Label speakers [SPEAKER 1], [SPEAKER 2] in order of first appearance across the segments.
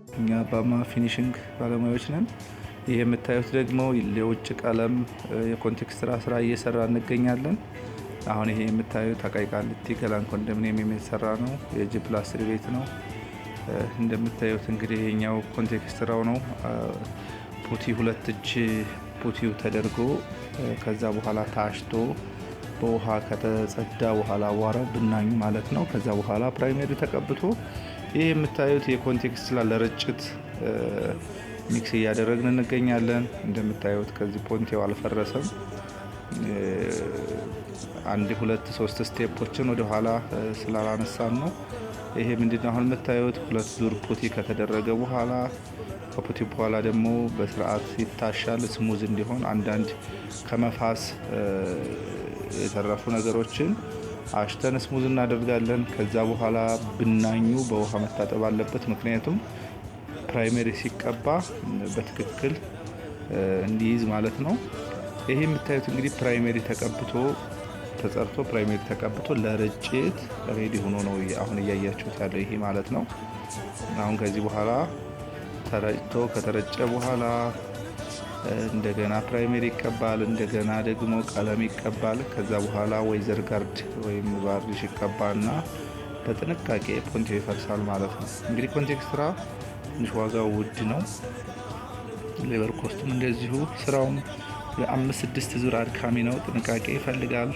[SPEAKER 1] እኛ ባማ ፊኒሽንግ ባለሙያዎች ነን። ይህ የምታዩት ደግሞ የውጭ ቀለም የኮንቴክስት ስራ እየሰራ እንገኛለን። አሁን ይሄ የምታዩት አቃቂ ቃሊቲ ገላን ኮንዶሚኒየም የሚሰራ ነው። የጂ ፕላስ 3 ቤት ነው። እንደምታዩት እንግዲህ ይሄኛው ኮንቴክስት ስራው ነው። ፑቲ 2 እጅ ፑቲው ተደርጎ ከዛ በኋላ ታሽቶ በውሃ ከተጸዳ በኋላ አዋራው ብናኙ ማለት ነው። ከዛ በኋላ ፕራይመሪ ተቀብቶ ይህ የምታዩት የኮንቴክስት ለርጭት ሚክስ እያደረግን እንገኛለን። እንደምታዩት ከዚህ ፖንቴው አልፈረሰም። 1 2 3 ስቴፖችን ወደ ኋላ ስላላነሳን ነው። ይሄ ምንድነው አሁን የምታዩት 2 ዙር ፑቲ ከተደረገ በኋላ ከፑቲ በኋላ ደግሞ በስርዓት ይታሻል ስሙዝ እንዲሆን አንዳንድ ከመፋስ የተረፉ ነገሮችን አሽተን ስሙዝ እናደርጋለን። ከዛ በኋላ ብናኙ በውሃ መታጠብ አለበት። ምክንያቱም ፕራይመሪ ሲቀባ በትክክል እንዲይዝ ማለት ነው። ይሄ የምታዩት እንግዲህ ፕራይመሪ ተቀብቶ ተጸርቶ ፕራይመሪ ተቀብቶ ለርጭት ሬዲ ሆኖ ነው አሁን እያያችሁት ያለው ይሄ ማለት ነው። አሁን ከዚህ በኋላ ተረጭቶ ከተረጨ በኋላ እንደገና ፕራይመሪ ይቀባል። እንደገና ደግሞ ቀለም ይቀባል። ከዛ በኋላ ወይ ዘርጋርድ ወይም ቫርኒሽ ይቀባና በጥንቃቄ ፖንቴው ይፈርሳል ማለት ነው። እንግዲህ ኮንቴክስት ስራ ትንሽ ዋጋው ውድ ነው። ሌበር ኮስቱም እንደዚሁ ስራውም የ5-6 ዙር አድካሚ ነው። ጥንቃቄ ይፈልጋል።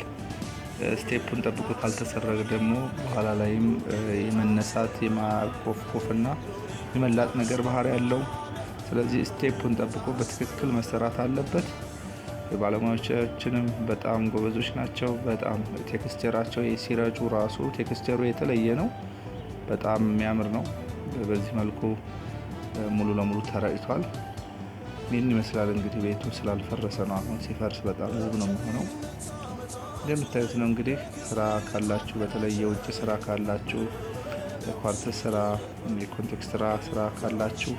[SPEAKER 1] ስቴፑን ጠብቆ ካልተሰራ ደግሞ በኋላ ላይም የመነሳት የማኮፍኮፍና የመላጥ ነገር ባህሪ ያለው። ስለዚህ ስቴፑን ጠብቆ በትክክል መሰራት አለበት። የባለሙያዎቻችንም በጣም ጎበዞች ናቸው። በጣም ቴክስቸራቸው ሲረጩ ራሱ ቴክስቸሩ የተለየ ነው። በጣም የሚያምር ነው። በዚህ መልኩ ሙሉ ለሙሉ ተረጭቷል። ይህን ይመስላል እንግዲህ ቤቱ ስላልፈረሰ ነው። አሁን ሲፈርስ በጣም ውብ ነው የሚሆነው። እንደምታዩት ነው እንግዲህ ስራ ካላችሁ በተለይ የውጭ ስራ ካላችሁ የኳርተር ስራ የኮንቴክስት ስራ ካላችሁ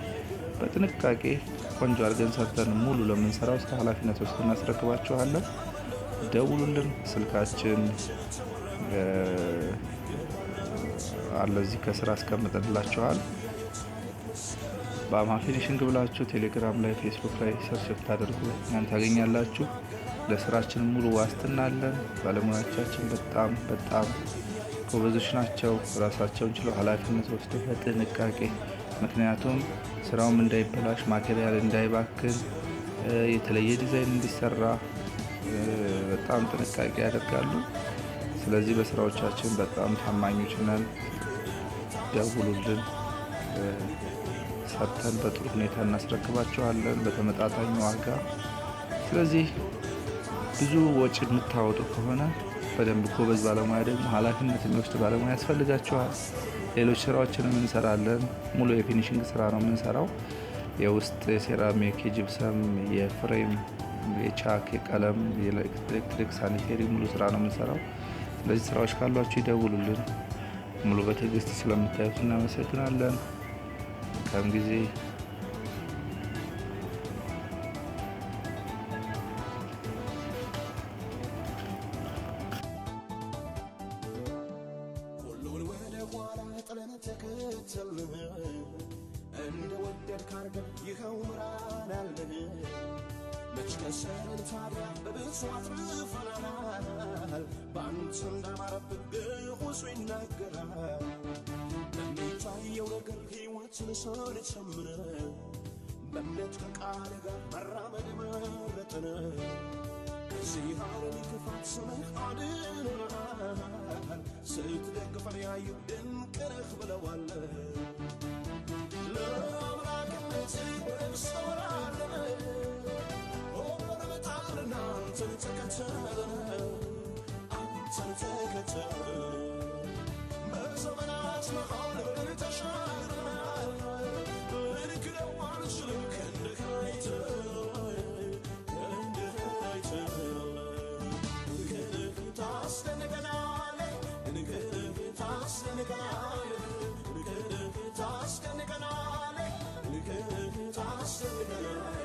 [SPEAKER 1] በጥንቃቄ ቆንጆ አድርገን ሰርተን ሙሉ ለምንሰራው ስራ ኃላፊነት ወስደን እናስረክባችኋለን። ደውሉልን። ስልካችን አለ እዚህ ከስራ አስቀምጠንላችኋል። ባማ ፊኒሽንግ ብላችሁ ቴሌግራም ላይ ፌስቡክ ላይ ሰርች ብታደርጉ እኛን ታገኛላችሁ። ለስራችን ሙሉ ዋስትና አለን። ባለሙያዎቻችን በጣም ጎበዞች ናቸው። ራሳቸውን ችለው ኃላፊነት ወስደው በጥንቃቄ ምክንያቱም ስራውም እንዳይበላሽ ማቴሪያል እንዳይባክን የተለየ ዲዛይን እንዲሰራ በጣም ጥንቃቄ ያደርጋሉ። ስለዚህ በስራዎቻችን በጣም ታማኞች ነን። ደውሉልን። ሰርተን በጥሩ ሁኔታ እናስረክባችኋለን በተመጣጣኝ ዋጋ። ስለዚህ ብዙ ወጪ የምታወጡ ከሆነ በደንብ ጎበዝ ባለሙያ ደግሞ ኃላፊነት የሚወስድ ባለሙያ ያስፈልጋችኋል። ሌሎች ስራዎችንም እንሰራለን። ሙሉ የፊኒሽንግ ስራ ነው የምንሰራው። የውስጥ የሴራሚክ፣ የጂፕሰም፣ የፍሬም፣ የቻክ፣ የቀለም፣ የኤሌክትሪክ፣ ሳኒቴሪ ሙሉ ስራ ነው የምንሰራው። ስለዚህ ስራዎች ካሏችሁ ይደውሉልን። ሙሉ በትዕግስት ስለምታዩት እናመሰግናለን። መልካም ጊዜ።
[SPEAKER 2] እንደ ወደድክ አድርገን ይኸው ምራን አለን። መች ከሰርን ታዲያ በብዙ አትርፈናል። በአንተ እንዳማረብን ብቁሱ ይናገራል። በሚታየው ነገር ሕይወትን ስንጨምር በእምነት ከቃል ጋር መራመድ መረጥን። ከዚህ ዓለም ክፋት ስምህ አድኖናል። ስትደግፈን ያዩ ድንቅ ነህ ብለዋል። ለአምላክነት እንሰራለን። ሆነን አንተን ተከተልን፣ አንተን ተከተልን። በዘመናት መሃል ብለን ተሻግረናል። ልንክደው አንችልም ክንድህ አይተን፣ ክንድህ አይተን። ክንድህ ታስደንቀናለህ፣ ክንድህ ታስደንቀናለህ፣ ክንድህ ታስደንቀናለህ፣ ክንድህ ታስደንቀናለህ።